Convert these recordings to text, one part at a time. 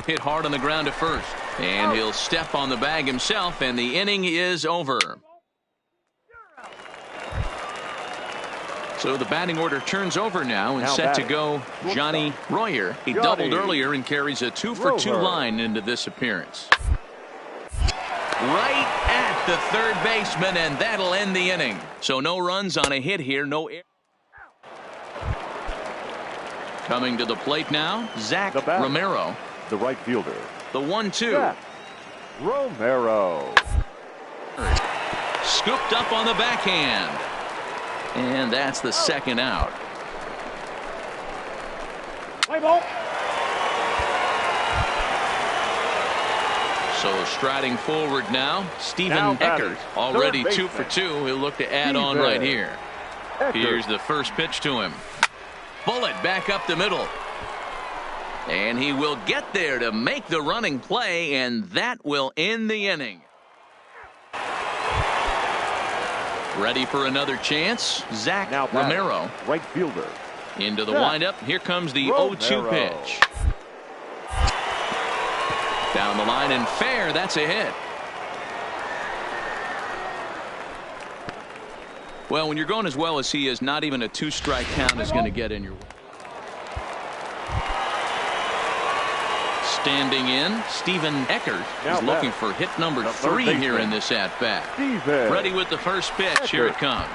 Hit hard on the ground to first. And he'll step on the bag himself, and the inning is over. So the batting order turns over now and set to go Johnny Royer. He doubled earlier and carries a 2-for-2 line into this appearance. Right at the third baseman, and that'll end the inning. So no runs on a hit here, no error. Coming to the plate now, Zach Romero. The right fielder. The 1-2. Romero. Scooped up on the backhand. And that's the second out. Play ball. So striding forward now, Stephen Eckert, already 2 for 2. He'll look to add on right here. Here's the first pitch to him. Bullet back up the middle. And he will get there to make the running play, and that will end the inning. Ready for another chance, Zach Romero. Right fielder. Into the windup. Here comes the 0-2 pitch. Down the line and fair. That's a hit. Well, when you're going as well as he is, not even a 2-strike count is going to get in your way. Standing in, Stephen Eckert is looking for hit number 3 here in this at-bat. Ready with the first pitch. Here it comes.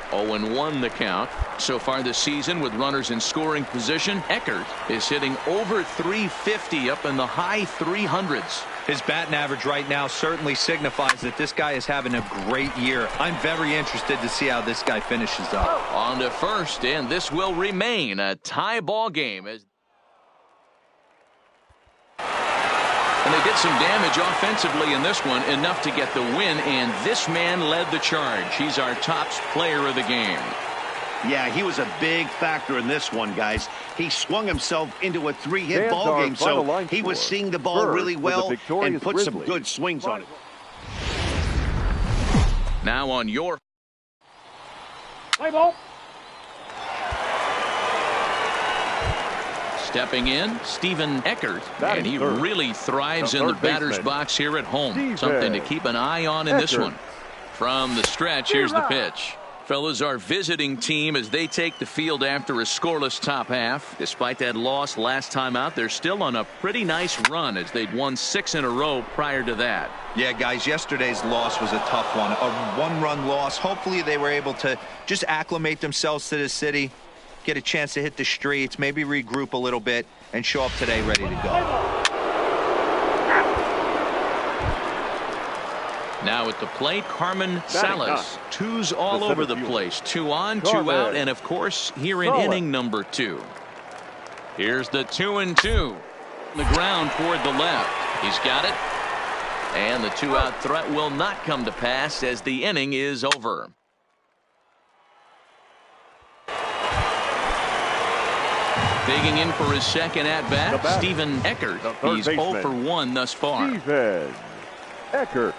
0-1 the count. So far this season with runners in scoring position, Eckert is hitting over 350 up in the high 300s. His batting average right now certainly signifies that this guy is having a great year. I'm very interested to see how this guy finishes up. On to first, and this will remain a tie ball game. And they did some damage offensively in this one, enough to get the win, and this man led the charge. He's our top player of the game. Yeah, he was a big factor in this one, guys. He swung himself into a 3-hit ball game, so he was seeing the ball really well and put some good swings on it. Now on your play ball. Stepping in, Stephen Eckert, and he really thrives in the batter's box here at home. Something to keep an eye on in this one. From the stretch, here's the pitch. Fellas, our visiting team, as they take the field after a scoreless top half. Despite that loss last time out, they're still on a pretty nice run as they'd won 6 in a row prior to that. Yeah, guys, yesterday's loss was a tough one. A one-run loss. Hopefully they were able to just acclimate themselves to the city, get a chance to hit the streets, maybe regroup a little bit, and show up today ready to go. Now at the plate, Carmen Salas. 2s all over the place. 2 on, 2 out, and of course, here in inning number 2. Here's the 2-2. The ground toward the left. He's got it. And the 2-out threat will not come to pass as the inning is over. Digging in for his second at-bat, Stephen Eckert. He's 0 for 1 thus far. Stephen Eckert.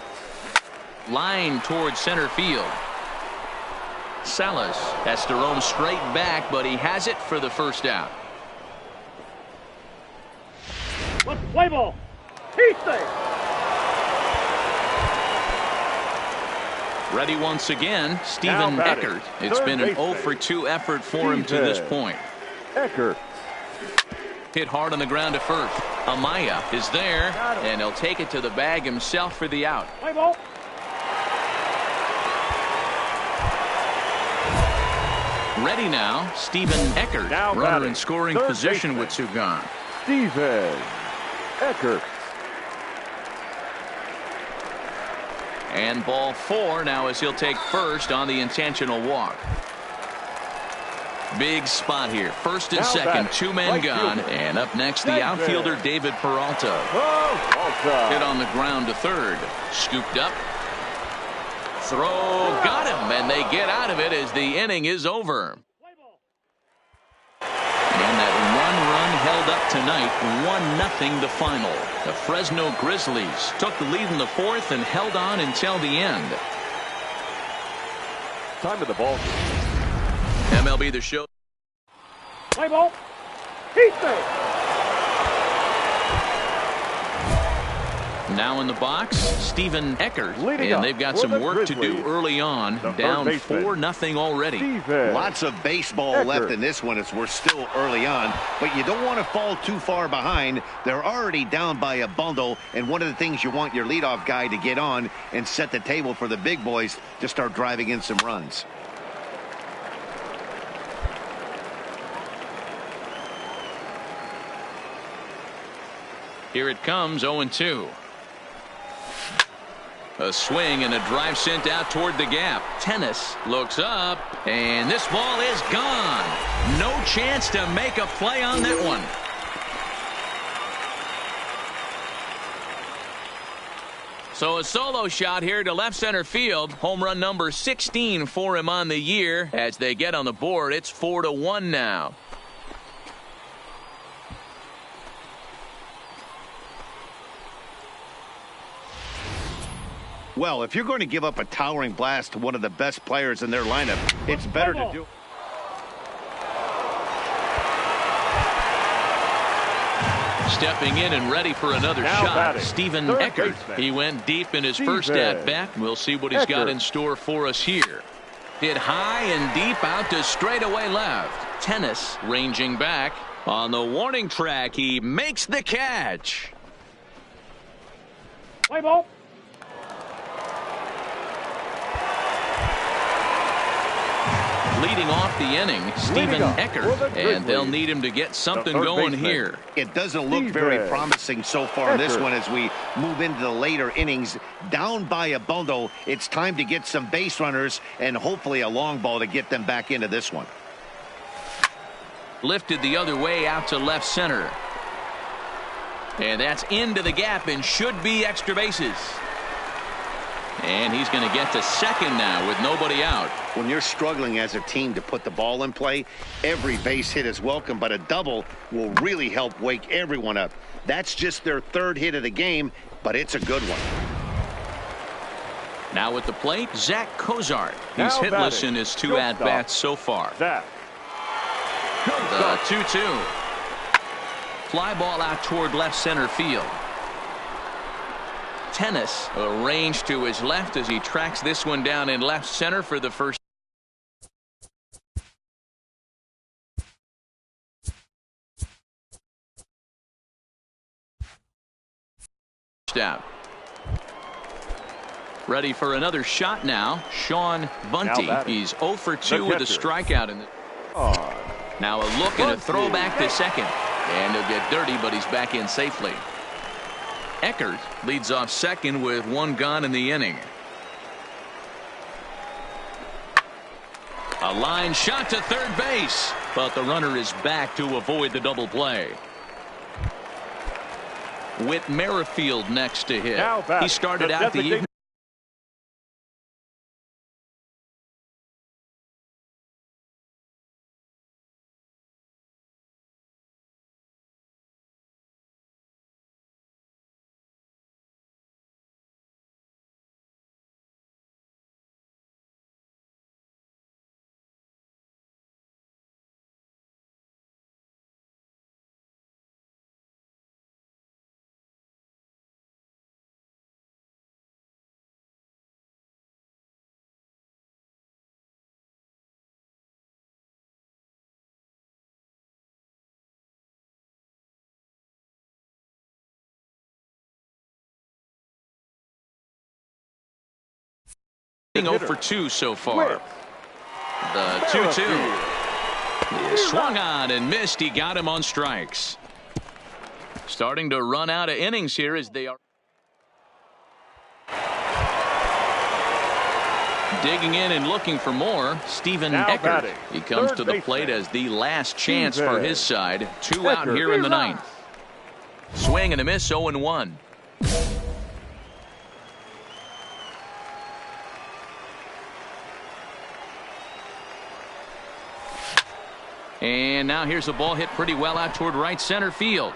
Line towards center field. Salas has to roam straight back, but he has it for the first out. Let's play ball. He's safe. Ready once again, Stephen Eckert. It's been an 0 for 2 effort for him to this point. Eckert. Hit hard on the ground to first. Amaya is there, and he'll take it to the bag himself for the out. Play ball. Ready now, Stephen Eckert. Runner in scoring position with 2 gone. Stephen Eckert. And ball 4 now as he'll take first on the intentional walk. Big spot here. First and second, 2 men gone. And up next, the outfielder, David Peralta. Hit on the ground to third. Scooped up. Throw. Got him. And they get out of it as the inning is over. And that one run held up tonight. 1-0 the final. The Fresno Grizzlies took the lead in the 4th and held on until the end. Time of the ball. MLB The Show. Play ball. He's safe. Now in the box, Steven Eckert, and they've got some work to do early on, down 4-0 already. Lots of baseball left in this one as we're still early on, but you don't want to fall too far behind. They're already down by a bundle, and one of the things you want your leadoff guy to get on and set the table for the big boys to start driving in some runs. Here it comes, 0-2. A swing and a drive sent out toward the gap. Tennis looks up, and this ball is gone. No chance to make a play on that one. So a solo shot here to left center field. Home run number 16 for him on the year. As they get on the board, it's 4-1 now. Well, if you're going to give up a towering blast to one of the best players in their lineup, it's better to do. Stepping in and ready for another shot, Steven Eckert. He went deep in his first at-bat. We'll see what he's got in store for us here. Hit high and deep out to straightaway left. Tennis ranging back. On the warning track, he makes the catch. Play ball. Leading off the inning, Steven Eckert, and they'll need him to get something going here. It doesn't look very promising so far in this one as we move into the later innings. Down by a bundle, it's time to get some base runners and hopefully a long ball to get them back into this one. Lifted the other way out to left center. And that's into the gap and should be extra bases. And he's going to get to second now with nobody out. When you're struggling as a team to put the ball in play, every base hit is welcome, but a double will really help wake everyone up. That's just their third hit of the game, but it's a good one. Now at the plate, Zach Cozart. He's hitless in his two at-bats so far. The 2-2. Fly ball out toward left center field. Tennis arranged to his left as he tracks this one down in left center for the first. Out. Ready for another shot now. Sean Bunty. He's 0 for 2 with a strikeout in the. Now a look and a throw back to second. And he'll get dirty, but he's back in safely. Eckert leads off second with one gone in the inning. A line shot to third base, but the runner is back to avoid the double play. Whit Merrifield next to hit. He started out the evening. Being 0 for 2 so far. The 2-2. He swung on and missed. He got him on strikes. Starting to run out of innings here as they are. Digging in and looking for more, Steven Eckert. He comes to the plate as the last chance for his side. 2 out here in the ninth. Swing and a miss, 0-1. And now here's a ball hit pretty well out toward right center field.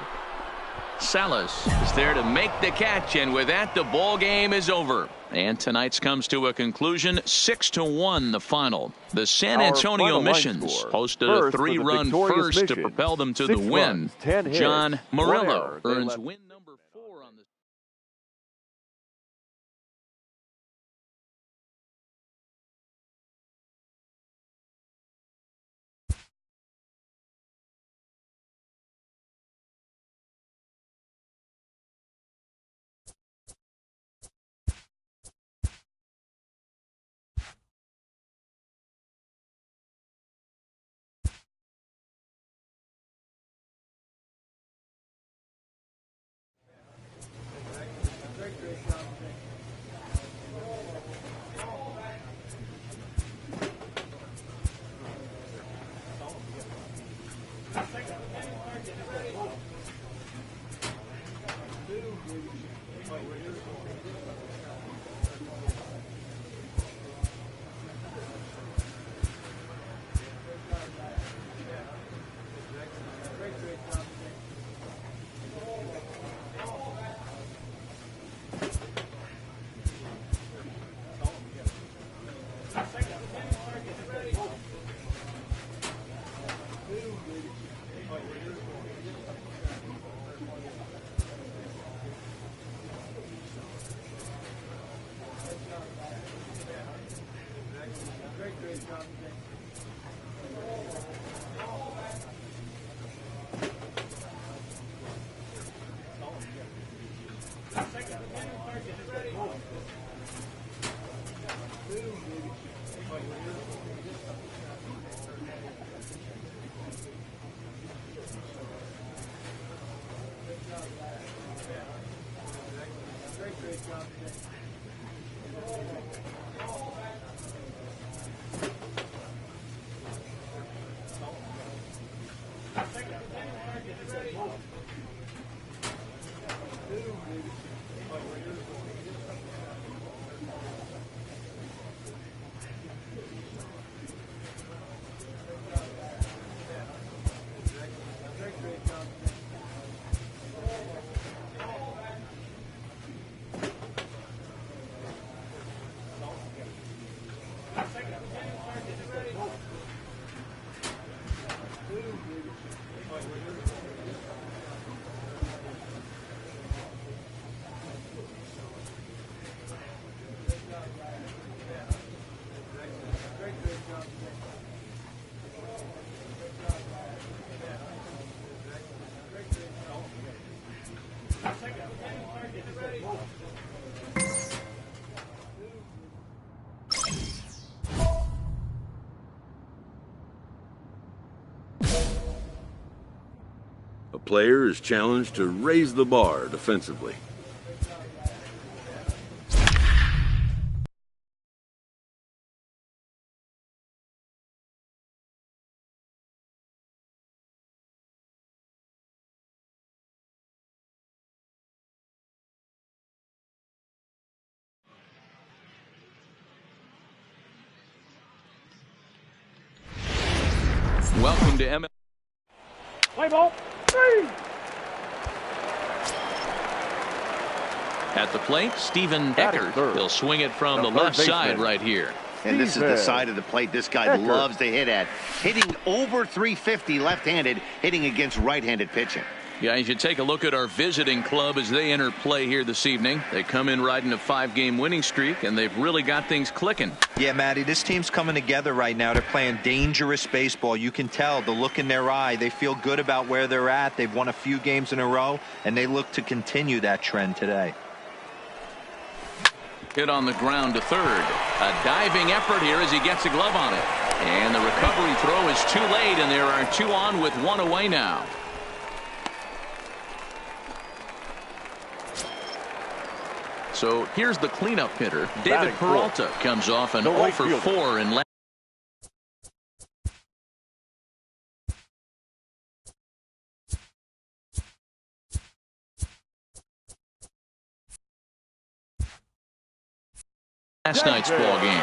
Salas is there to make the catch, and with that, the ball game is over. And tonight's comes to a conclusion, 6-1 the final. The San Antonio Missions posted a 3-run first to propel them to the win. John Murillo earns win. A player is challenged to raise the bar defensively. Welcome to ML. Play ball. 3. At the plate, Stephen Eckert. He'll swing it from the left side right here. And this is the side of the plate this guy loves to hit at. Hitting over 350 left-handed, hitting against right-handed pitching. Yeah, you should take a look at our visiting club as they enter play here this evening. They come in riding a 5-game winning streak, and they've really got things clicking. Yeah, Matty, this team's coming together right now. They're playing dangerous baseball. You can tell the look in their eye. They feel good about where they're at. They've won a few games in a row, and they look to continue that trend today. Hit on the ground to third. A diving effort here as he gets a glove on it. And the recovery throw is too late, and there are 2 on with 1 away now. So here's the cleanup hitter. David Peralta comes off an 0 for 4 in left. Last night's ball game.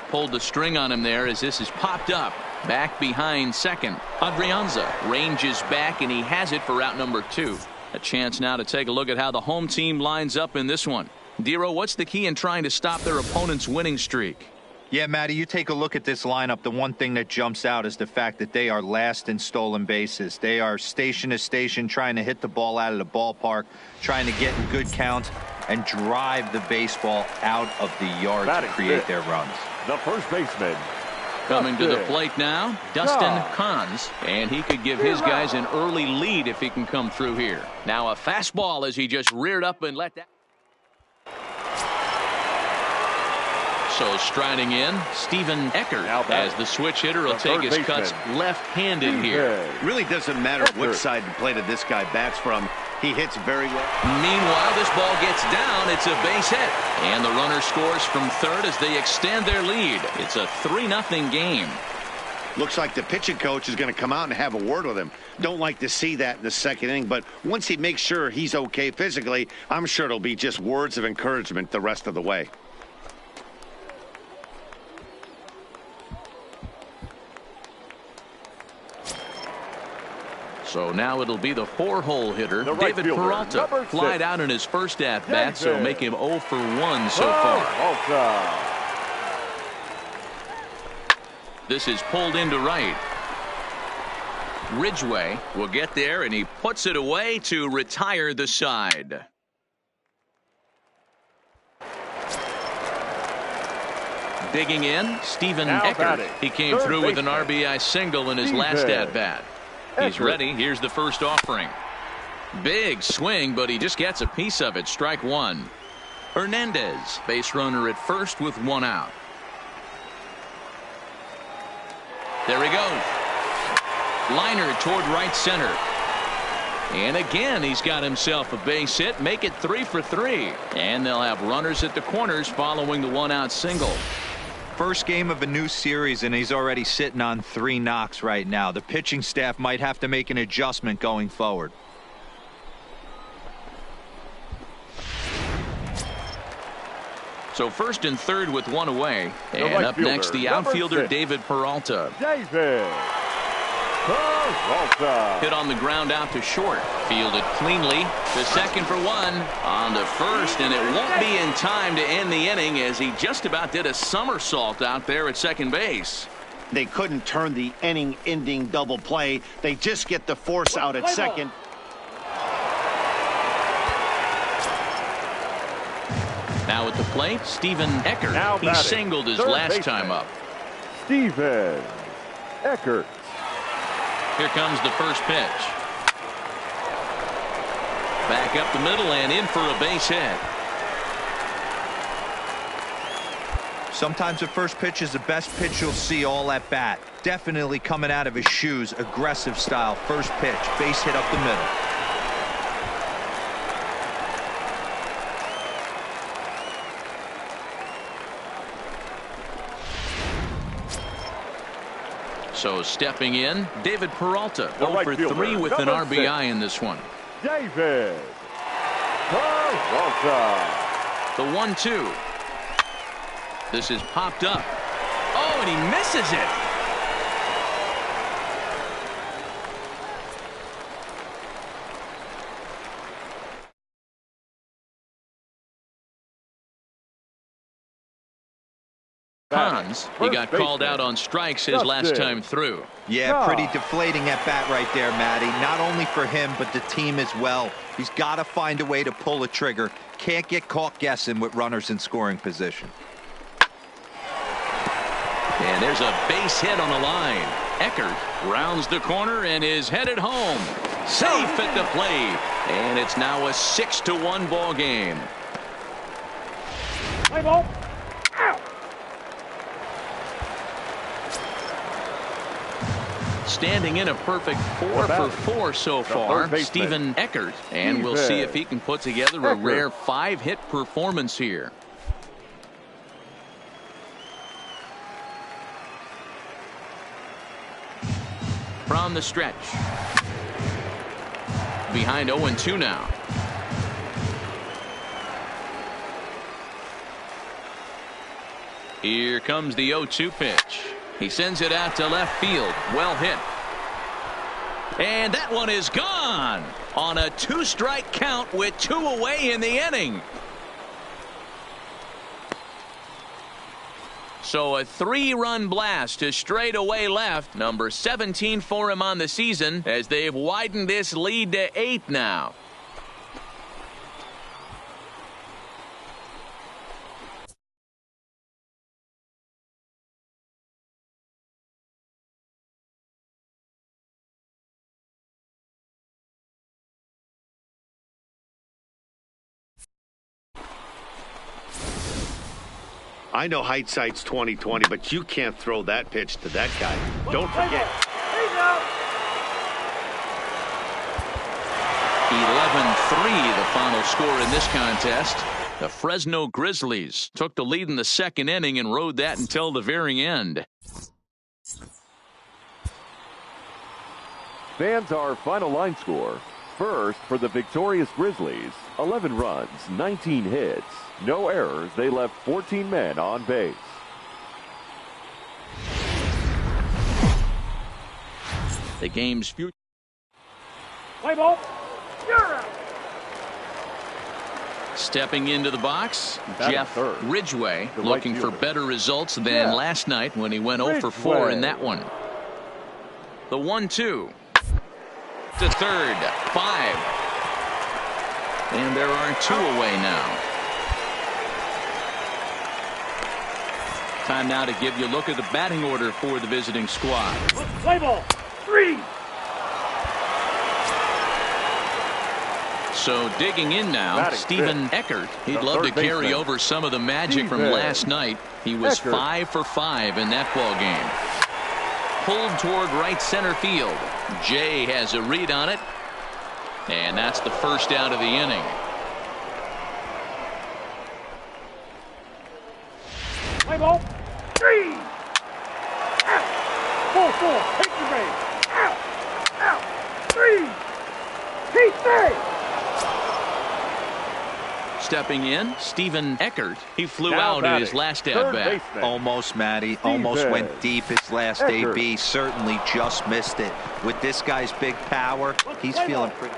Pulled the string on him there as this is popped up. Back behind second. Adrianza ranges back, and he has it for out number 2. A chance now to take a look at how the home team lines up in this one. Dero, what's the key in trying to stop their opponent's winning streak? Yeah, Matty, you take a look at this lineup. The one thing that jumps out is the fact that they are last in stolen bases. They are station to station trying to hit the ball out of the ballpark, trying to get in good counts and drive the baseball out of the yard to create their runs. The first baseman. Coming to the plate now, Dustin Kahns, and he could give his guys an early lead if he can come through here. Now a fastball as he just reared up and let that. So striding in, Stephen Eckert as the switch hitter will take his cuts left-handed here. Really doesn't matter which side of the plate this guy bats from. He hits very well. Meanwhile, this ball gets down. It's a base hit. And the runner scores from third as they extend their lead. It's a 3-0 game. Looks like the pitching coach is going to come out and have a word with him. Don't like to see that in the second inning, but once he makes sure he's okay physically, I'm sure it'll be just words of encouragement the rest of the way. So now it'll be the 4-hole hitter, right David fielder, Peralta. number 6. Flied out in his first at-bat, so make him 0 for 1 so far. This is pulled into right. Ridgway will get there, and he puts it away to retire the side. Digging in, Stephen Eckert. He came through with an RBI single in his last at-bat. He's ready. Here's the first offering. Big swing, but he just gets a piece of it. Strike one. Hernandez, base runner at first with 1 out. There he goes. Liner toward right center. And again, he's got himself a base hit. Make it 3 for 3. And they'll have runners at the corners following the 1-out single. First game of a new series, and he's already sitting on 3 knocks right now. The pitching staff might have to make an adjustment going forward. So first and third with 1 away. And right up fielder, next, the number outfielder, 6. David Peralta. David Peralta. Hit on the ground out to short. Fielded cleanly. The second for 1. On to first, and it won't be in time to end the inning as he just about did a somersault out there at second base. They couldn't turn the inning-ending double play. They just get the force out at second. Now at the plate, Stephen Eckert. He singled his last time up. Stephen Eckert. Here comes the first pitch. Back up the middle and in for a base hit. Sometimes the first pitch is the best pitch you'll see all at bat. Definitely coming out of his shoes, aggressive style. First pitch, base hit up the middle. So stepping in, David Peralta. 0 for 3 with an RBI in this one. David Peralta. The 1-2. This is popped up. Oh, and he misses it. Hans, he got called out on strikes his last time through. Yeah, pretty deflating at bat right there, Matty. Not only for him, but the team as well. He's got to find a way to pull a trigger. Can't get caught guessing with runners in scoring position. And there's a base hit on the line. Eckert rounds the corner and is headed home. Safe at the plate. And it's now a 6-1 ball game. Play ball. Out. Standing in a perfect 4 for 4 so far, Stephen Eckert. And we'll see if he can put together a rare 5-hit performance here. From the stretch. Behind 0-2 now. Here comes the 0-2 pitch. He sends it out to left field. Well hit. And that one is gone on a 2-strike count with 2 away in the inning. So a 3-run blast to straightaway left. Number 17 for him on the season as they've widened this lead to 8 now. I know hindsight's 20/20, but you can't throw that pitch to that guy. Don't forget. 11-3 the final score in this contest. The Fresno Grizzlies took the lead in the second inning and rode that until the very end. Fans, our final line score. First, for the victorious Grizzlies, 11 runs, 19 hits, no errors. They left 14 men on base. The game's future. Play ball. You're out. Stepping into the box, Jeff Ridgway, The looking right for fielder. better results than Jeff last night when he went 0 for 4 in that one. The 1-2 to third, 5. And there are 2 away now. Time now to give you a look at the batting order for the visiting squad. Play ball. 3. So digging in now, Batting Stephen fifth. Eckert. He'd The love to third carry baseman. over some of the magic from Steven last night. He was Eckert. 5 for 5 in that ball game. Pulled toward right center field. Jay has a read on it. And that's the first out of the inning. Play ball. 3. Out. 4-4. Take the base. Out. Out. 3. He stays. Stepping in, Stephen Eckert. He flew Now out in his batting, last third at-bat. baseman. Almost, Matty. Almost Steven went deep his last Eckert. AB. Certainly just missed it. With this guy's big power, he's feeling pretty.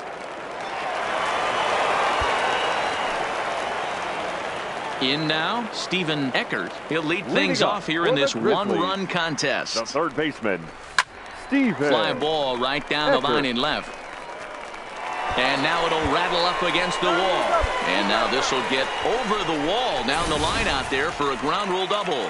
In now, Stephen Eckert. He'll lead Leading things up off here for in the this Grizzlies. one-run contest. The third baseman, Steven. Fly ball right down the Eckert. line in left. And now it'll rattle up against the wall. And now this will get over the wall down the line out there for a ground rule double.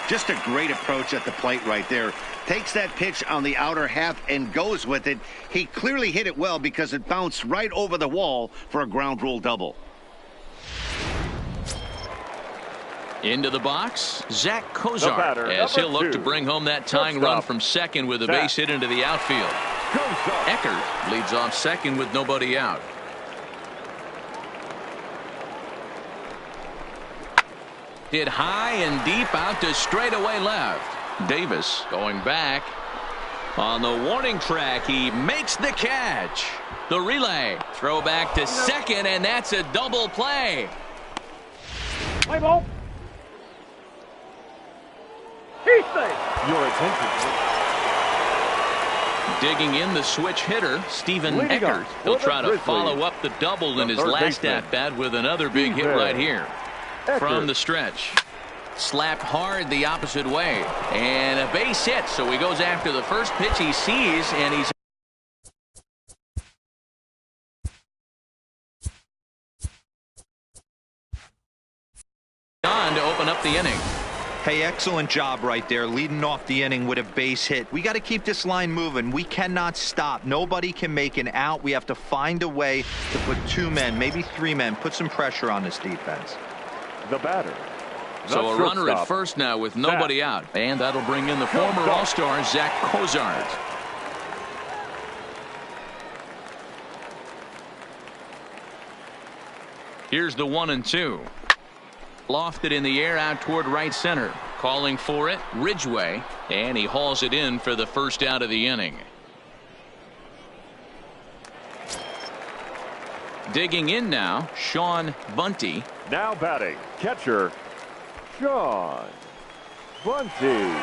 Just a great approach at the plate right there. Takes that pitch on the outer half and goes with it. He clearly hit it well because it bounced right over the wall for a ground rule double. Into the box, Zach The Kozar, batter, as he'll number look to 2. bring home that tying Shortstop. run from second with a Zach. base hit into the outfield. Goes up. Eckert leads off second with nobody out. Hit high and deep out to straightaway left. Davis going back. On the warning track, he makes the catch. The relay, throw back to second, and that's a double play. Play ball. He stays. Your attention. Digging in the switch hitter, Stephen Leading Eckert. up He'll for the try to Grizzlies. follow up the double in The his third last baseman. at-bat with another big hit Steven right here. Eckert. From the stretch. Slapped hard the opposite way. And a base hit, so he goes after the first pitch he sees, and he's on to open up the inning. Hey, excellent job right there, leading off the inning with a base hit. We got to keep this line moving. We cannot stop. Nobody can make an out. We have to find a way to put 2 men, maybe 3 men, put some pressure on this defense. The batter. The So a runner at shortstop. first now with nobody out. And that'll bring in the former Shortstop. All-Star Zach Kozart. Here's the 1-2. Lofted in the air out toward right center. Calling for it, Ridgway. And he hauls it in for the first out of the inning. Digging in now, Sean Bunty. Now batting, catcher, Sean Bunty.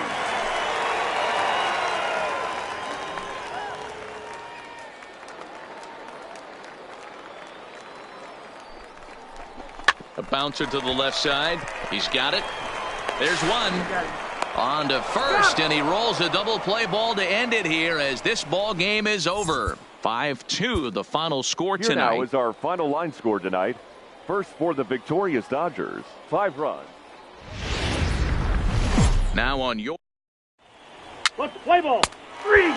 A bouncer to the left side. He's got it. There's one. On to first, and he rolls a double play ball to end it here as this ball game is over. 5-2 the final score Here tonight. now is our final line score tonight. First for the victorious Dodgers, 5 runs. Now on your Let's play ball. 3.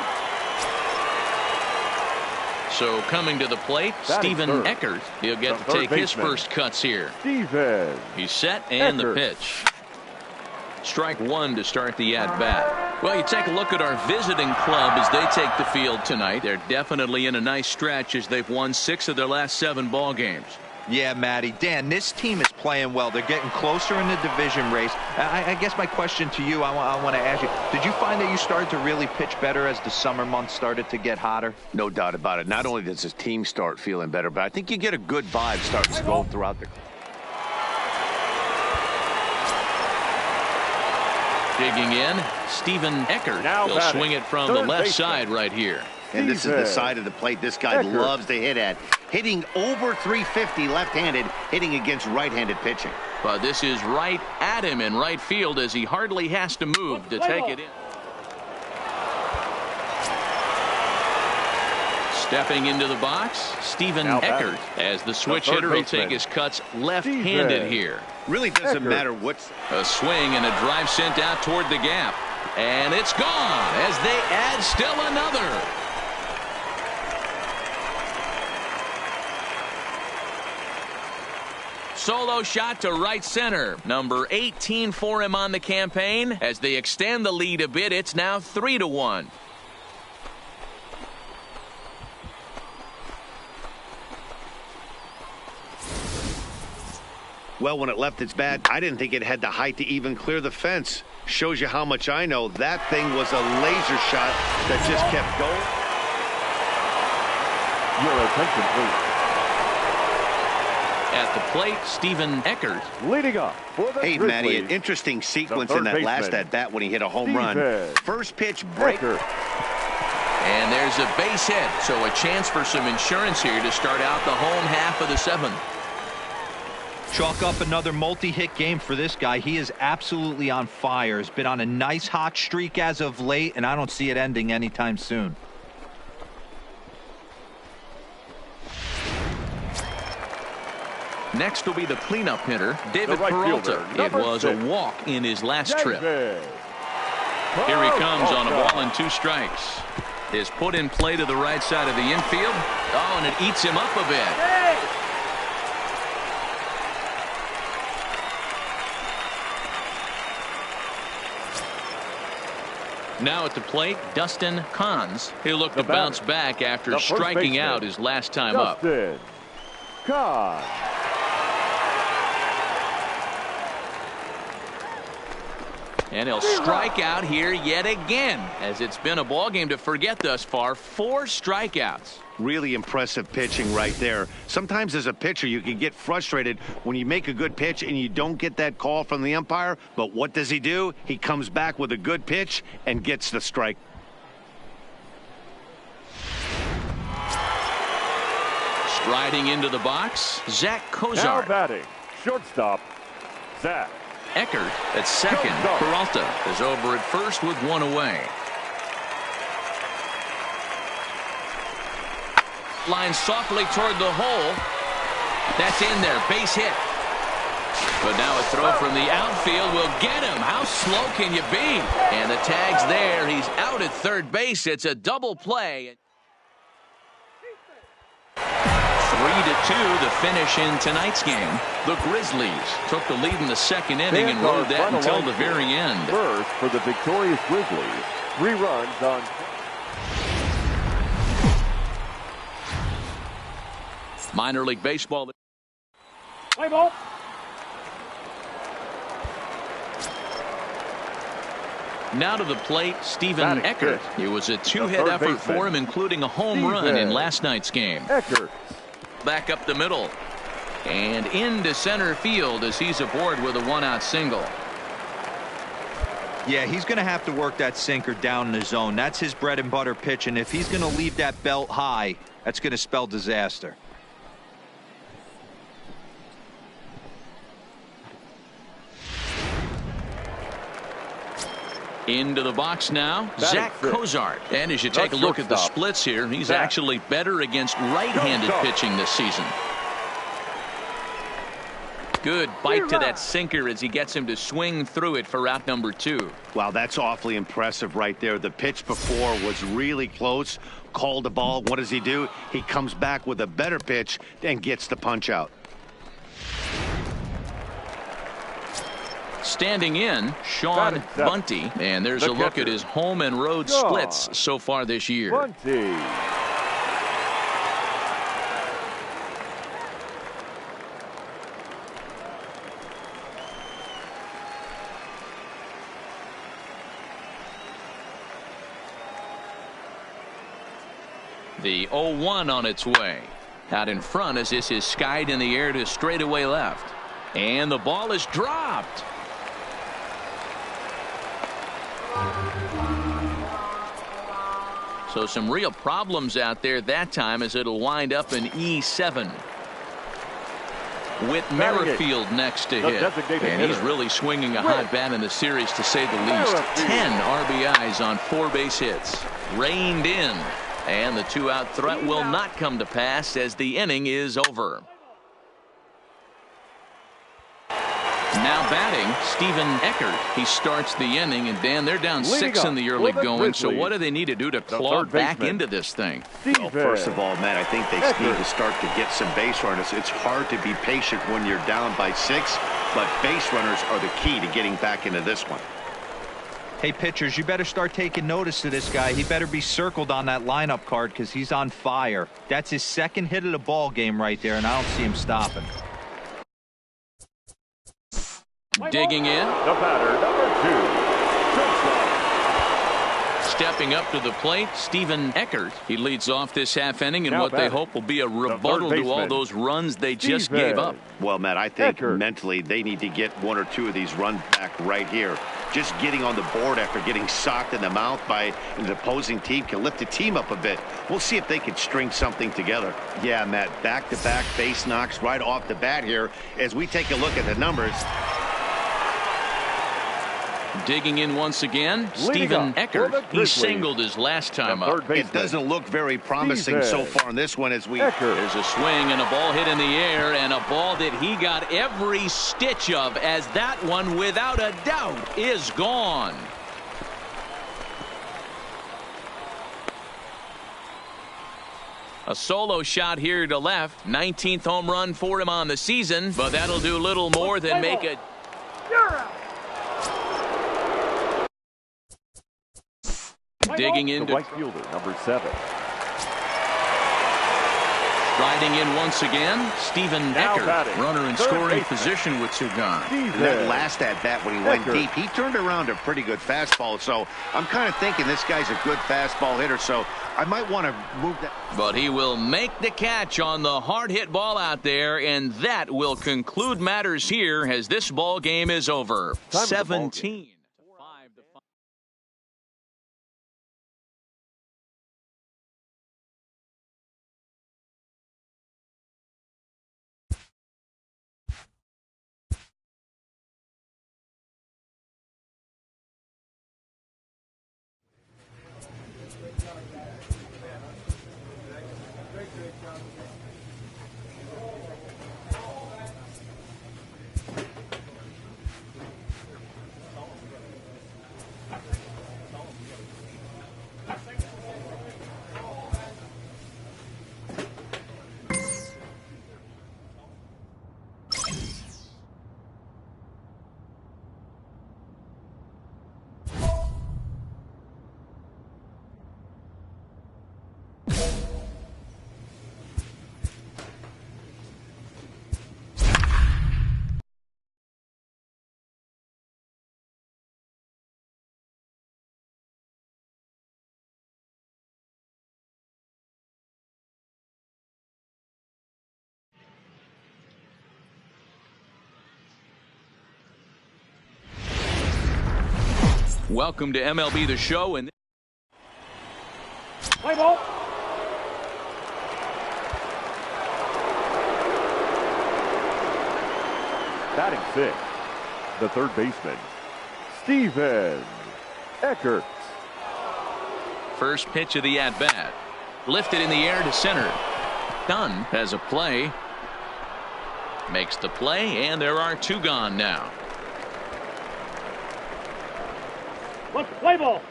so coming to the plate, Batting Stephen third. Eckert. He'll get The to third take his baseman. first cuts here. Steven He's set and the Eckert. pitch. Strike one to start the at-bat. Well, you take a look at our visiting club as they take the field tonight. They're definitely in a nice stretch as they've won 6 of their last 7 ball games. Yeah, Matty. Dan, this team is playing well. They're getting closer in the division race. I guess my question to you, I want to ask you, did you find that you started to really pitch better as the summer months started to get hotter? No doubt about it. Not only does his team start feeling better, but I think you get a good vibe starting to go throughout the... Digging in, Stephen Eckert. He'll swing it from the left side right here. And this is the side of the plate this guy loves to hit at. Hitting over 350 left-handed, hitting against right-handed pitching. But this is right at him in right field as he hardly has to move to take it in. Stepping into the box, Stephen Eckert. As the switch hitter will take his cuts left-handed here. Really doesn't matter what's... A swing and a drive sent out toward the gap. And it's gone as they add still another. Solo shot to right center. Number 18 for him on the campaign. As they extend the lead a bit, it's now 3-1. Well, when it left its bat, I didn't think it had the height to even clear the fence. Shows you how much I know. That thing was a laser shot that just kept going. Your attention, please. At the plate, Stephen Eckert. Leading up for the Hey, Matty, an interesting sequence in that last at-bat when he hit a home run. First pitch, break. And there's a base hit, so a chance for some insurance here to start out the home half of the seventh. Chalk up another multi-hit game for this guy. He is absolutely on fire. He's been on a nice hot streak as of late, and I don't see it ending anytime soon. Next will be the cleanup hitter, David right Peralta. It was a walk in his last trip. Here he comes on a ball and 2 strikes. Is put in play to the right side of the infield. Oh, and it eats him up a bit. Now at the plate, Dustin Kahns. He'll look to bounce back after striking out his last time up. Kahns. And he'll strike out here yet again, as it's been a ball game to forget thus far. 4 strikeouts. Really impressive pitching right there. Sometimes as a pitcher, you can get frustrated when you make a good pitch and you don't get that call from the umpire. But what does he do? He comes back with a good pitch and gets the strike. Striding into the box, Zach Kozar. Now batting, shortstop, Zach. Eckert at second. Peralta is over at first with 1 away. Line softly toward the hole. That's in there. Base hit. But now a throw from the outfield will get him. How slow can you be? And the tag's there. He's out at third base. It's a double play. 3-2 the finish in tonight's game. The Grizzlies took the lead in the second inning and rode that until the very end. First for the victorious Grizzlies. 3 runs on... Minor League Baseball. Play ball. Now to the plate, Stephen Eckert. It was a 2-hit effort for him, including a home run in last night's game. Eckert. Back up the middle. And into center field as he's aboard with a 1-out single. Yeah, he's going to have to work that sinker down in the zone. That's his bread and butter pitch, and if he's going to leave that belt high, that's going to spell disaster. Into the box now, Zach Kozar. And as you take a look at the splits here, he's actually better against right-handed pitching this season. Good bite to that sinker as he gets him to swing through it for out number 2. Wow, that's awfully impressive right there. The pitch before was really close. Called the ball. What does he do? He comes back with a better pitch and gets the punch out. Standing in, Sean Bunty. And there's a look at his home and road splits so far this year. The 0-1 on its way. Out in front as this is skied in the air to straightaway left. And the ball is dropped. So some real problems out there that time as it'll wind up in E7. With Merrifield next to hit. And he's really swinging a hot bat in the series, to say the least. 10 RBIs on 4 base hits. Reined in. And the 2-out threat will not come to pass as the inning is over. Now batting, Stephen Eckert. He starts the inning, and Dan, they're down 6 in the early going. So what do they need to do to claw back into this thing? Well, first of all, Matt, I think they need to start to get some base runners. It's hard to be patient when you're down by 6, but base runners are the key to getting back into this one. Hey, pitchers, you better start taking notice of this guy. He better be circled on that lineup card because he's on fire. That's his second hit of the ball game right there, and I don't see him stopping. Digging in. The batter, number 2. Stepping up to the plate, Stephen Eckert. He leads off this half inning in what they hope will be a rebuttal to all those runs they just gave up. Well, Matt, I think mentally they need to get 1 or 2 of these runs back right here. Just getting on the board after getting socked in the mouth by an opposing team can lift the team up a bit. We'll see if they can string something together. Yeah, Matt, back-to-back base knocks right off the bat here. As we take a look at the numbers. Digging in once again, Stephen Eckert. He singled his last time up. It doesn't look very promising so far in this one as we... There's a swing and a ball hit in the air, and a ball that he got every stitch of, as that one, without a doubt, is gone. A solo shot here to left. 19th home run for him on the season, but that'll do little more than make it... Digging into right fielder, number 7. Striding in once again, Stephen Eckert. Runner in scoring position with 2 gone. That last at bat when he went deep, he turned around a pretty good fastball. So I'm kind of thinking this guy's a good fastball hitter. So I might want to move that. But he will make the catch on the hard hit ball out there, and that will conclude matters here as this ball game is over. 17. Welcome to MLB The Show. And play ball. Batting 6, the 3rd baseman, Stephen Eckert. First pitch of the at-bat. Lifted in the air to center. Dunn has a play. Makes the play, and there are 2 gone now. Let's play ball.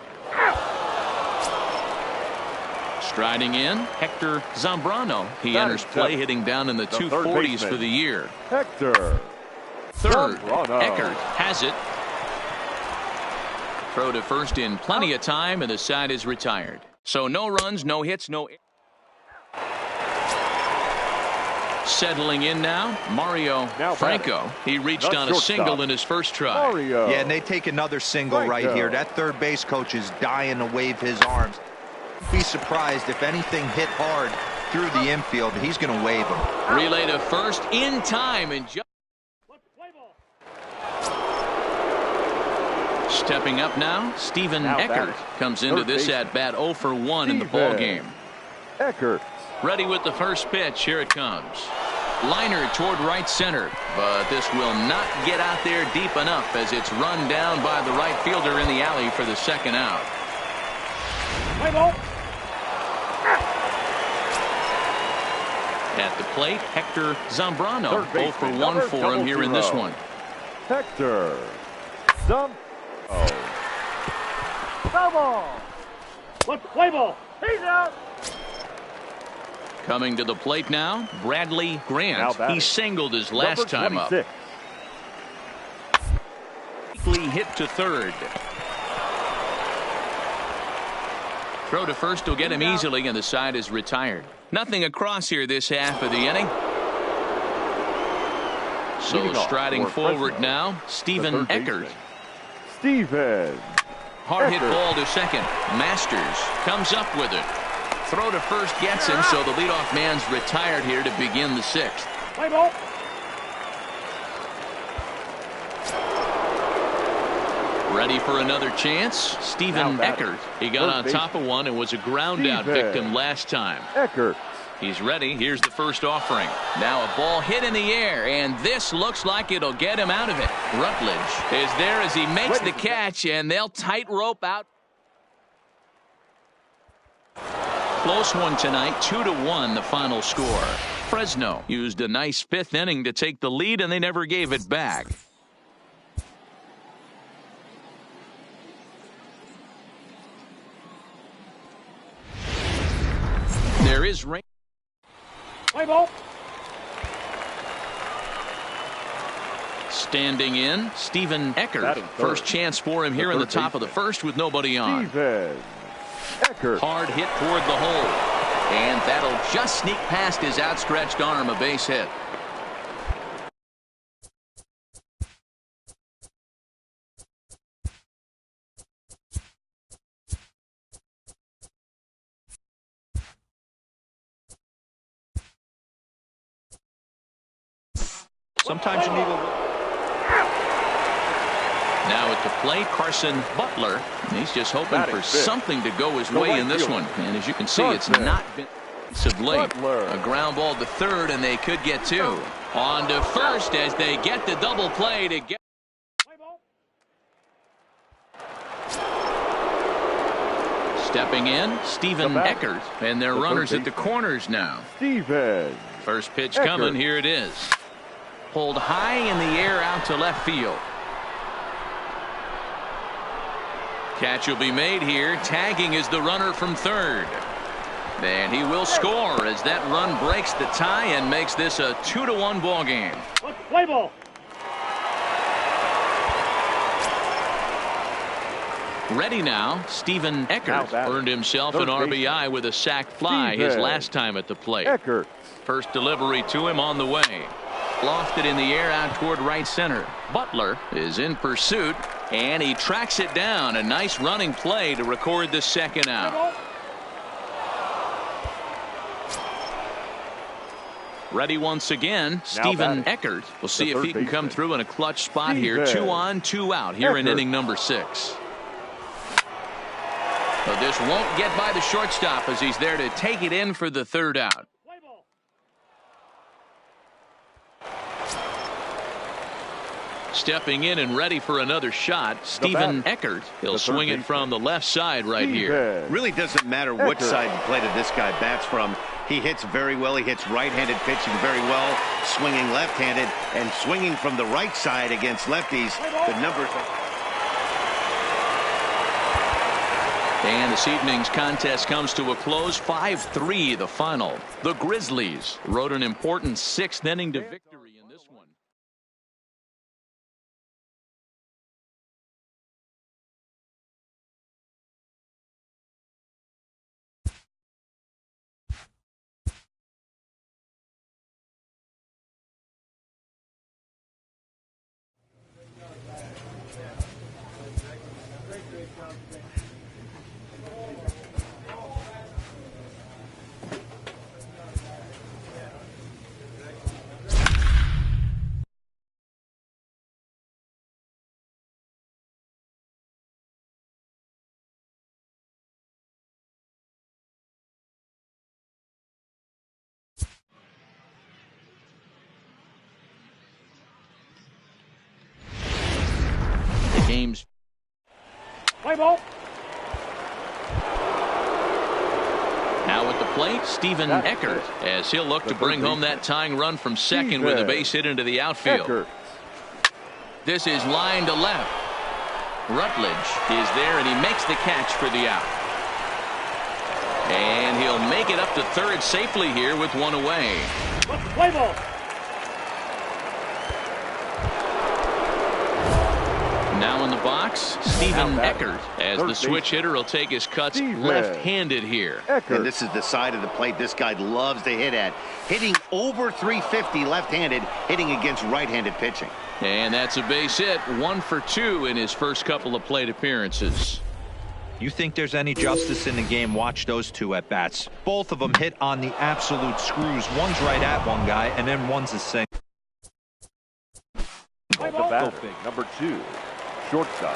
Striding in, Hector Zambrano. He enters play, hitting down in the 240s for the year. Hector. 3rd, Eckert has it. Throw to first in plenty of time, and the side is retired. So no runs, no hits, no... Settling in now, Mario Franco. He reached on a single in his first try. Yeah, and they take another single right here. That third base coach is dying to wave his arms. Be surprised if anything hit hard through the infield. He's going to wave him. Relay to first in time. And stepping up now, Stephen Eckert comes into this at-bat 0 for 1 in the ball game. Eckert. Ready with the first pitch. Here it comes. Liner toward right center, but this will not get out there deep enough as it's run down by the right fielder in the alley for the second out. Play ball. At the plate, Hector Zambrano. 0 for 1 for him here in this one. Hector Zambrano. Ball. Let's play ball. He's out. Coming to the plate now, Bradley Grant. He singled his last time up. Weakly hit to third. Throw to first will get him easily, and the side is retired. Nothing across here this half of the inning. So striding forward now, Stephen Eckert. Stephen. Hard hit ball to second. Masters comes up with it. Throw to first gets him, so the leadoff man's retired here to begin the sixth. Play ball. Ready for another chance. Stephen Eckert. He got on top of one and was a ground out victim last time. Eckert. He's ready. Here's the first offering. Now a ball hit in the air, and this looks like it'll get him out of it. Rutledge is there as he makes the catch, and they'll tightrope out. Close one tonight, 2-1 the final score. Fresno used a nice fifth inning to take the lead, and they never gave it back. There is rain. Play ball. Standing in, Stephen Eckert. First chance for him here in the top of the first with nobody on. Stephen Eckert. Hard hit toward the hole. And that'll just sneak past his outstretched arm, a base hit. Sometimes you need a... Now at the plate, Carson Butler. He's just hoping for something to go his way in this one. And as you can see, it's not been of late. A ground ball to third, and they could get two. On to first as they get the double play to get. Stepping in, Stephen Eckert. And their runners at the corners now. Stephen. First pitch coming. Here it is. Pulled high in the air out to left field. Catch will be made here. Tagging is the runner from third. And he will score as that run breaks the tie and makes this a 2-1 ball game. Let's play ball. Ready now, Stephen Eckert earned himself an RBI with a sac fly his last time at the plate. Eckert. First delivery to him on the way. Lofted in the air out toward right center. Butler is in pursuit, and he tracks it down. A nice running play to record the second out. Ready once again, Stephen Eckert. We'll see if he can come through in a clutch spot here. 2 on, 2 out here in inning number 6. But this won't get by the shortstop as he's there to take it in for the third out. Stepping in and ready for another shot, Stephen Eckert. He'll swing it from the left side right here. Really doesn't matter what side you play that this guy bats from. He hits very well. He hits right-handed pitching very well, swinging left-handed, and swinging from the right side against lefties. The numbers. And this evening's contest comes to a close. 5-3 the final. The Grizzlies rode an important 6th inning to victory in this one. games. Play ball. Now at the plate, Steven Eckert, as he'll look to bring home that tying run from second with a base hit into the outfield. This is line to left. Rutledge is there, and he makes the catch for the out. And he'll make it up to third safely here with one away. Play ball. Now in the box, Steven Eckert, as the switch hitter will take his cuts left-handed here. And this is the side of the plate this guy loves to hit at. Hitting over 350 left-handed, hitting against right-handed pitching. And that's a base hit, 1 for 2 in his first couple of plate appearances. You think there's any justice in the game? Watch those two at bats. Both of them hit on the absolute screws. One's right at one guy, and then one's a single. The batter, number 2, shortstop.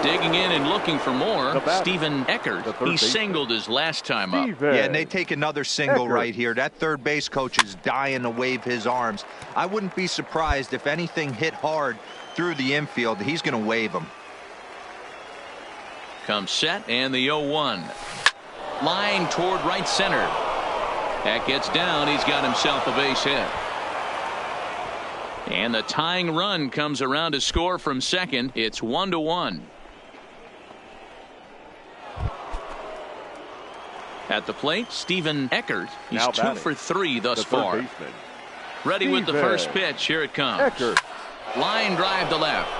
Digging in and looking for more, Steven Eckert. He singled his last time up. Yeah, and they take another single right here. That third base coach is dying to wave his arms. I wouldn't be surprised if anything hit hard through the infield. He's going to wave them. Comes set, and the 0-1. Line toward right center. That gets down. He's got himself a base hit. And the tying run comes around to score from second. It's 1-1. At the plate, Steven Eckert. He's 2 for 3 thus far. Ready with the first pitch. Here it comes. Eckert. Line drive to left.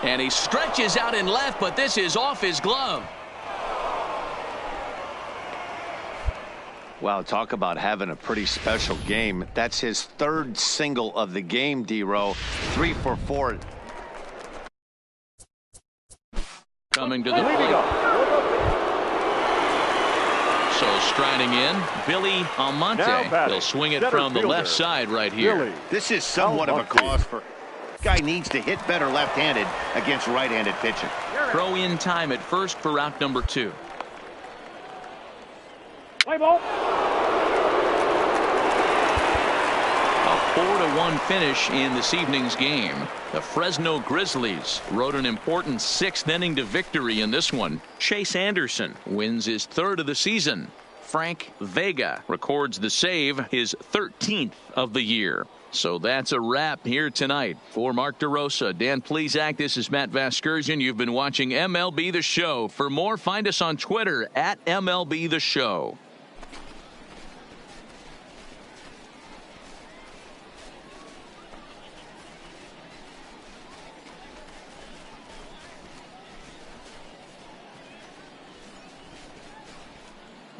And he stretches out in left, but this is off his glove. Wow, talk about having a pretty special game. That's his third single of the game, D-Row. 3 for 4. Coming to the plate. So striding in, Billy Almonte. He'll swing it from the left side right here. This is somewhat of a cause for... Guy needs to hit better left-handed against right-handed pitching. Throw in time at first for out number 2. Play ball. A 4-1 finish in this evening's game. The Fresno Grizzlies rode an important 6th inning to victory in this one. Chase Anderson wins his 3rd of the season. Frank Vega records the save, his 13th of the year. So that's a wrap here tonight. For Mark DeRosa, Dan Plesac, this is Matt Vasgersian. You've been watching MLB The Show. For more, find us on Twitter at MLB The Show.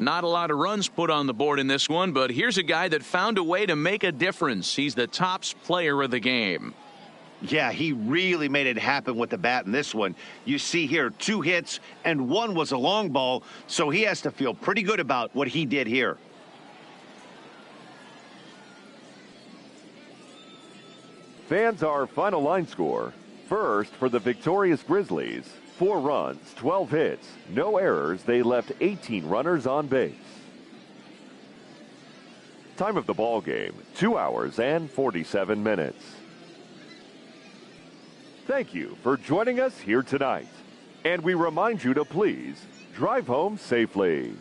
Not a lot of runs put on the board in this one, but here's a guy that found a way to make a difference. He's the tops player of the game. Yeah, he really made it happen with the bat in this one. You see here 2 hits and 1 was a long ball, so he has to feel pretty good about what he did here. Fans, our final line score. First, for the victorious Grizzlies, 4 runs, 12 hits, no errors. They left 18 runners on base. Time of the ball game, 2 hours and 47 minutes. Thank you for joining us here tonight. And we remind you to please drive home safely.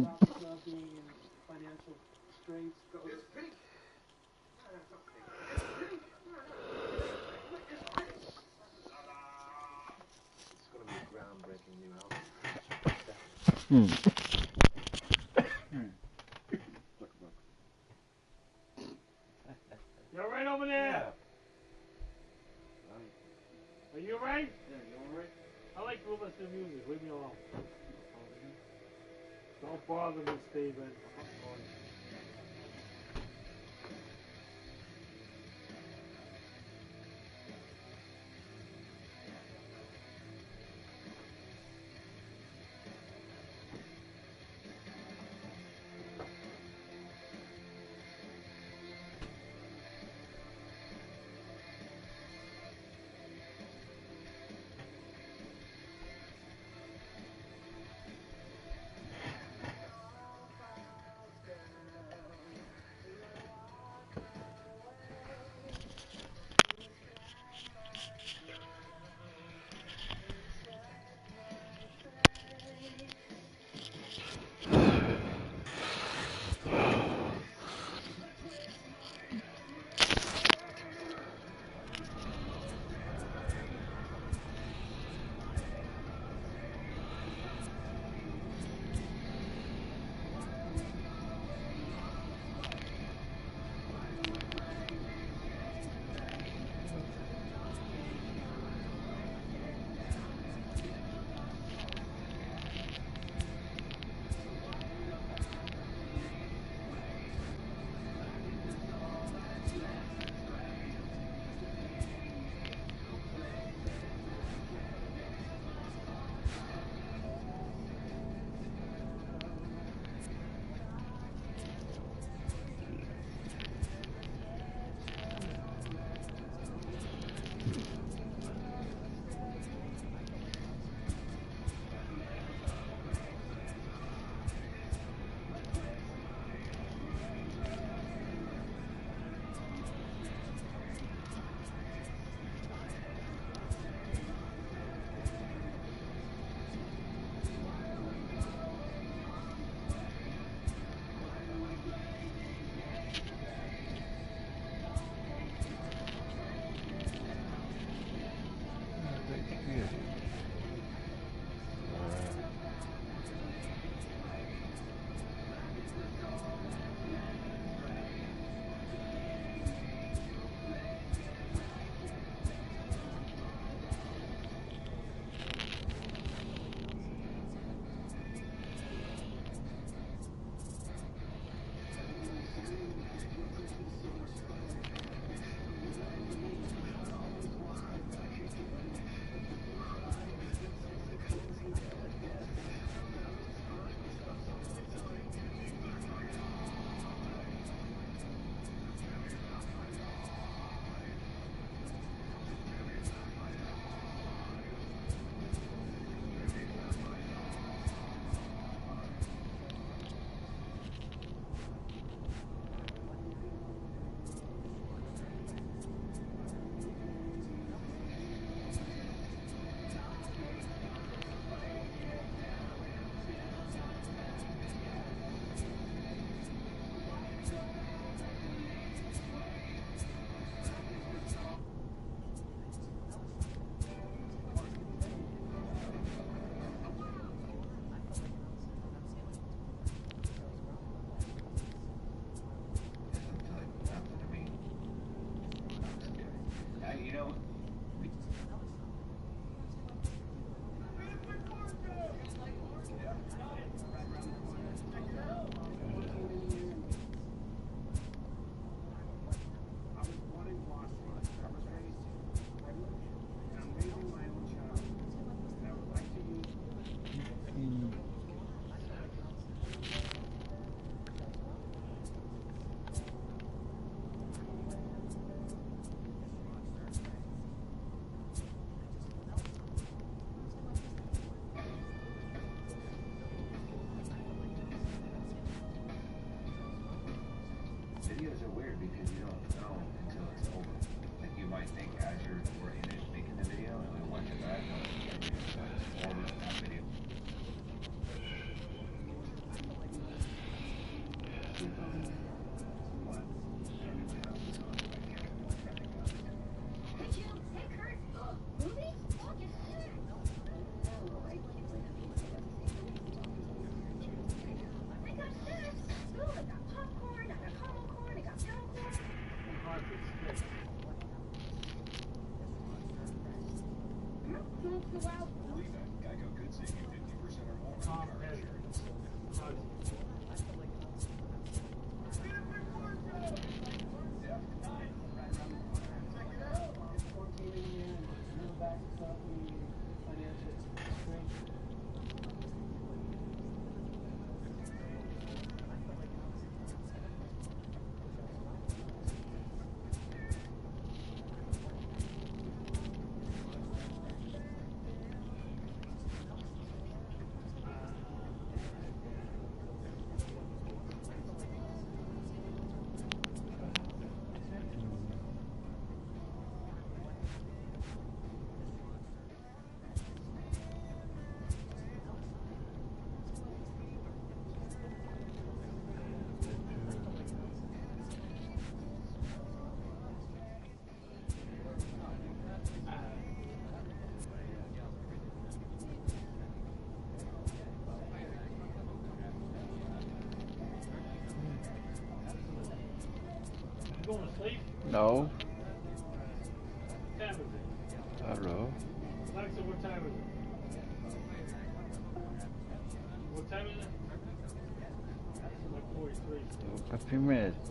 not being in financial straits. It's pink. It's pink. It's going to be a groundbreaking new album. You're right over there. Yeah. Are you right? Yeah, you all right? I like to listen to music. Leave me alone. Don't bother me, Steven. You going to sleep? No. What time is it? I don't know. Alexa, what time is it? What time is it? It's like 43. A few minutes.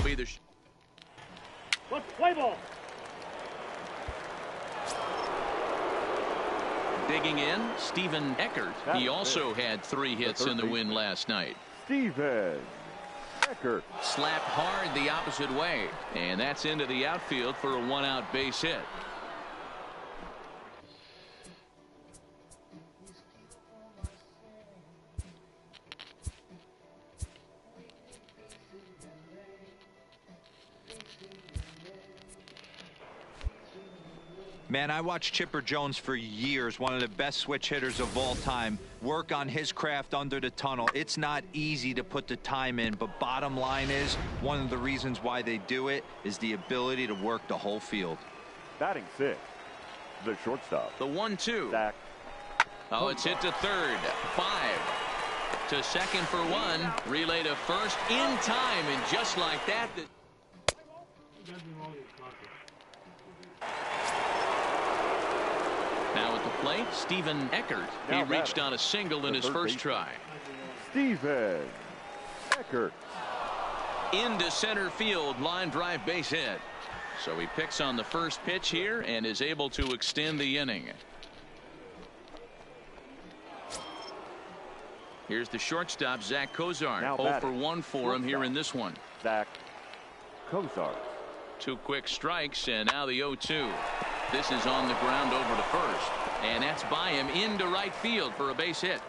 be the... Let's play ball. Digging in, Steven Eckert. He also had 3 hits in the win last night. Steven Eckert. Slapped hard the opposite way. And that's into the outfield for a 1-out base hit. Man, I watched Chipper Jones for years, one of the best switch hitters of all time, work on his craft under the tunnel. It's not easy to put the time in, but bottom line is, one of the reasons why they do it is the ability to work the whole field. Batting 6, the shortstop. The 1-2. Zach. Oh, it's hit to third. 5. To second for 1. Relay to first in time, and just like that... Now at the plate, Steven Eckert. He reached on a single in his first try. Steven Eckert. Into center field, line drive base hit. So he picks on the first pitch here and is able to extend the inning. Here's the shortstop, Zach Kozar. 0 for 1 for him here in this one. Zach Kozar. 2 quick strikes, and now the 0-2. This is on the ground over to first, and that's by him into right field for a base hit.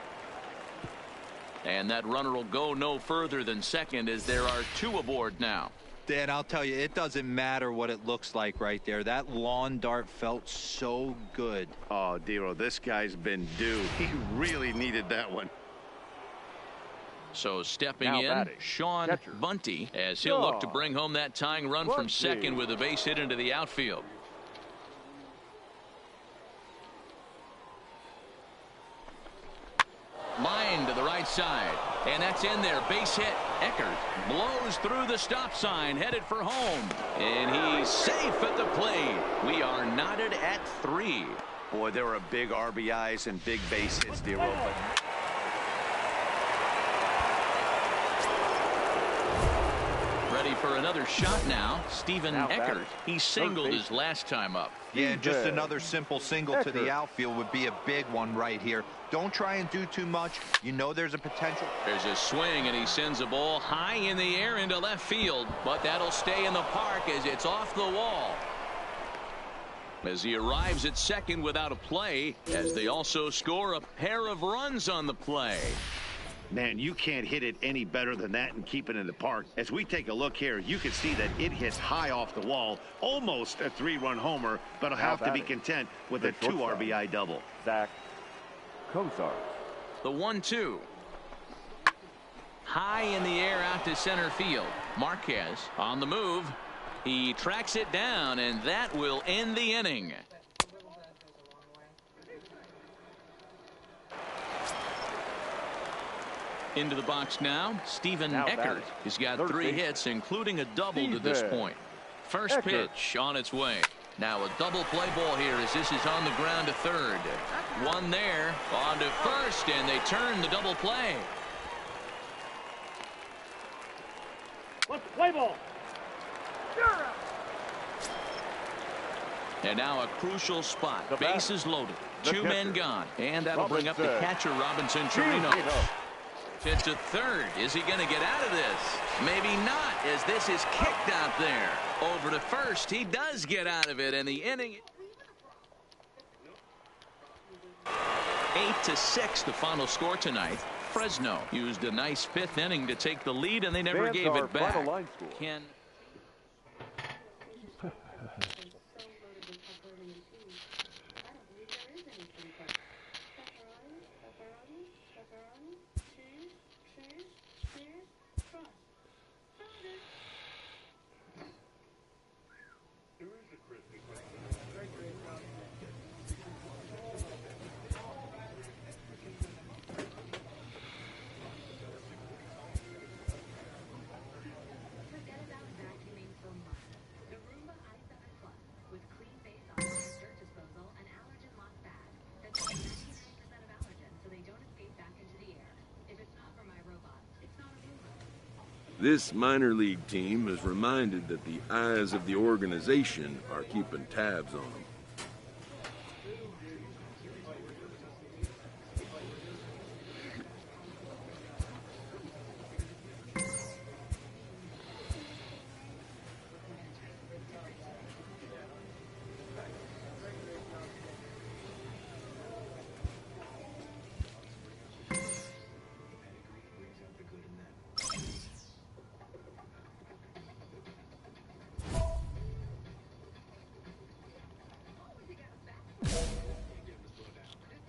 And that runner will go no further than second, as there are 2 aboard now. Dan, I'll tell you, it doesn't matter what it looks like right there. That lawn dart felt so good. Oh, Dero, this guy's been due. He really needed that one. So stepping in, Sean Bunty, as he'll look to bring home that tying run from second with a base hit into the outfield. Line to the right side, and that's in there. Base hit. Eckert blows through the stop sign, headed for home, and he's safe at the plate. We are knotted at 3. Boy, there were big RBIs and big base hits, Dero, but... Ready for another shot now. Steven Eckert. He singled his last time up. Yeah, just another simple single to the outfield would be a big one right here. Don't try and do too much. You know there's a potential. There's a swing, and he sends a ball high in the air into left field, but that'll stay in the park as it's off the wall. As he arrives at second without a play, as they also score a pair of runs on the play. Man, you can't hit it any better than that and keep it in the park. As we take a look here, you can see that it hits high off the wall, almost a 3-run homer, but will have to be content with a 2 RBI double. Zach Kozar. The 1-2. High in the air out to center field. Marquez on the move. He tracks it down, and that will end the inning. Into the box now, Steven Eckert. He's got 3 hits, including a double to this point. First pitch on its way. Now a double play ball here as this is on the ground to third. 1 there, on to first, and they turn the double play. Let's play ball. And now a crucial spot. Bases loaded. 2 men gone. And that'll bring up the catcher, Robinson Chirinos. Pitch to third. Is he going to get out of this? Maybe not, as this is kicked out there. Over to first. He does get out of it, and the inning... 8-6, the final score tonight. Fresno used a nice 5th inning to take the lead, and they never gave it back. Ken... This minor league team is reminded that the eyes of the organization are keeping tabs on them.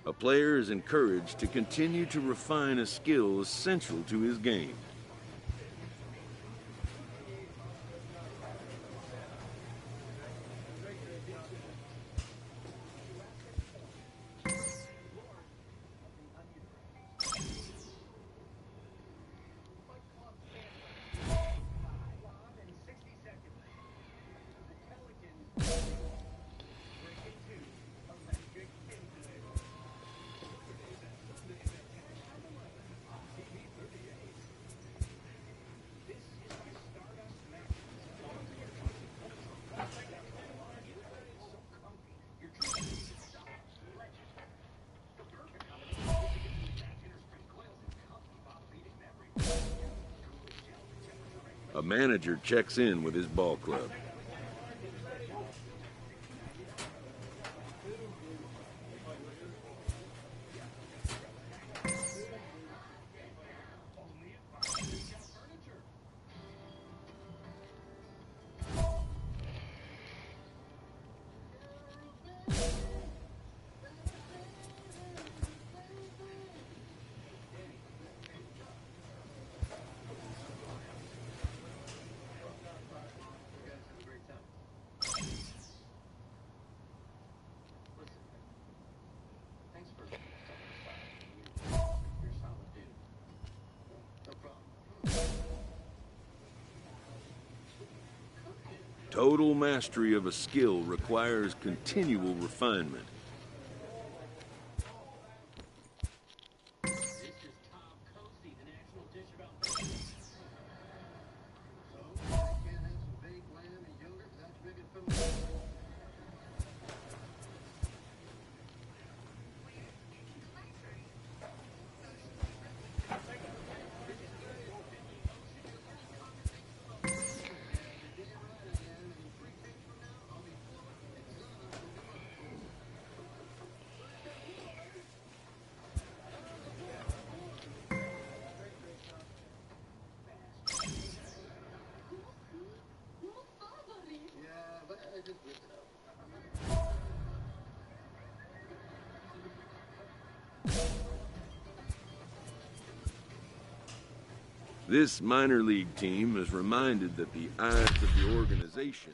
A player is encouraged to continue to refine a skill essential to his game. A manager checks in with his ball club. Total mastery of a skill requires continual refinement. This minor league team is reminded that the eyes of the organization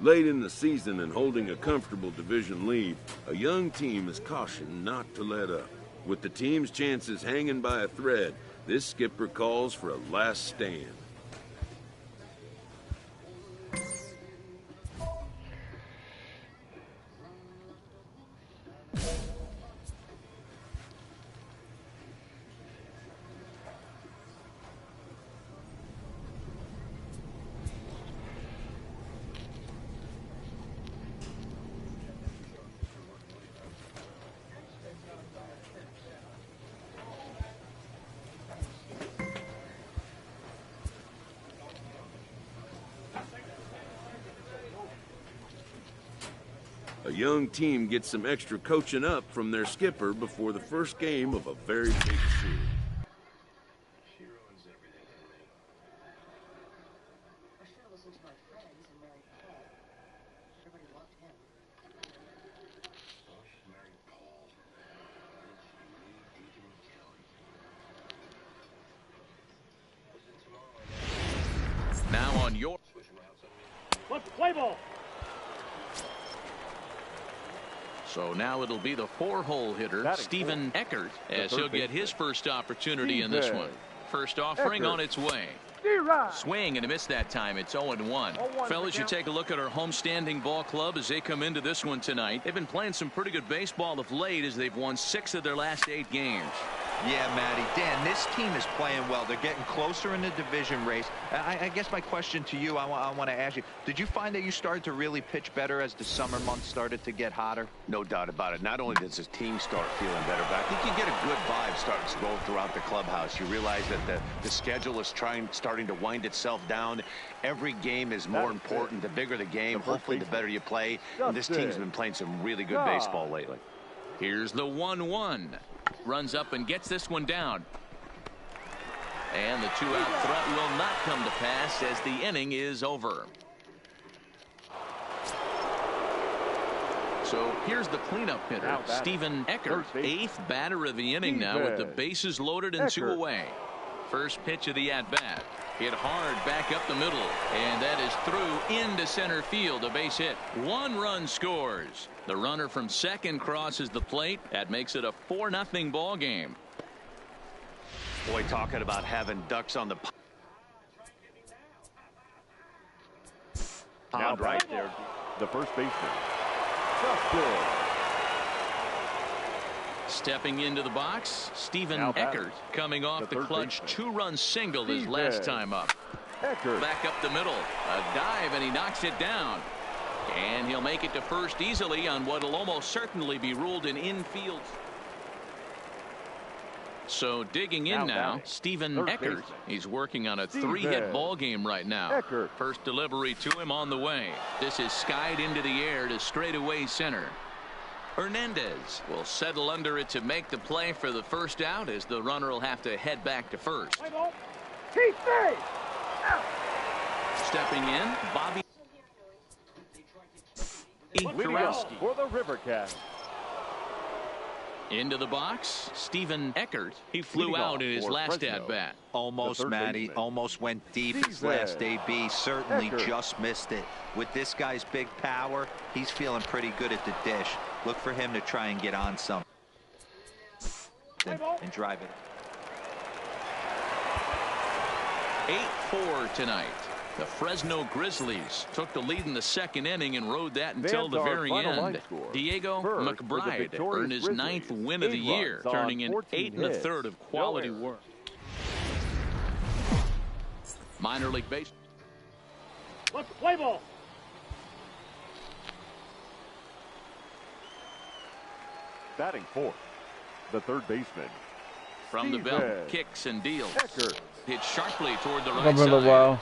late in the season and holding a comfortable division lead, a young team is cautioned not to let up. With the team's chances hanging by a thread, this skipper calls for a last stand. A young team gets some extra coaching up from their skipper before the first game of a very big series. Now on your... Let's play ball. So now it'll be the 4-hole hitter, Stephen Eckert, as he'll get his first opportunity in this one. First offering on its way. Swing and a miss that time. It's 0-1. Fellas, you take a look at our homestanding ball club as they come into this one tonight. They've been playing some pretty good baseball of late as they've won 6 of their last 8 games. Yeah, Matty. Dan, this team is playing well. They're getting closer in the division race. I guess my question to you, I want to ask you, did you find that you started to really pitch better as the summer months started to get hotter? No doubt about it. Not only does his team start feeling better, but I think you get a good vibe starting to roll throughout the clubhouse. You realize that the schedule is starting to wind itself down. Every game is more important. The bigger the game, hopefully the better you play. And this team's been playing some really good baseball lately. Here's the 1-1. Runs up and gets this one down. And the 2-out threat will not come to pass as the inning is over. So here's the cleanup hitter, Stephen Eckert, 8th batter of the inning now with the bases loaded and 2 away. First pitch of the at-bat. Hit hard back up the middle, and that is through into center field. A base hit. 1 run scores. The runner from second crosses the plate. That makes it a 4-0 ball game. Boy, talking about having ducks on the Now right there, the first baseman. Justin. Stepping into the box, Stephen Eckert coming off the clutch 2-run single his last time up. Back up the middle. A dive, and he knocks it down. And he'll make it to first easily on what will almost certainly be ruled an infield. So digging in now, Stephen Eckert. He's working on a 3-hit ball game right now. First delivery to him on the way. This is skied into the air to straightaway center. Hernandez will settle under it to make the play for the first out as the runner will have to head back to first. Stepping in, Bobby Karowski. For the River Cats. Into the box, Stephen Eckert. He flew out in his last at-bat. Almost, Matty. Almost went deep his last AB. Certainly just missed it. With this guy's big power, he's feeling pretty good at the dish. Look for him to try and get on some and drive it. 8-4 tonight. The Fresno Grizzlies took the lead in the second inning and rode that until the very end. Diego McBride earned his 9th win of the year, turning in 8 1/3 of quality work. Minor league baseball. Let's play ball. Batting 4th, the third baseman. From the belt, kicks and deals. Hit sharply toward the right Come on, side.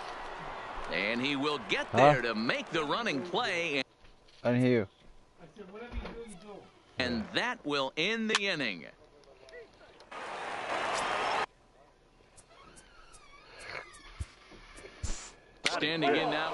And he will get there to make the running play. I didn't hear you. I said, whatever you do, you do. And that will end the inning. Standing in now.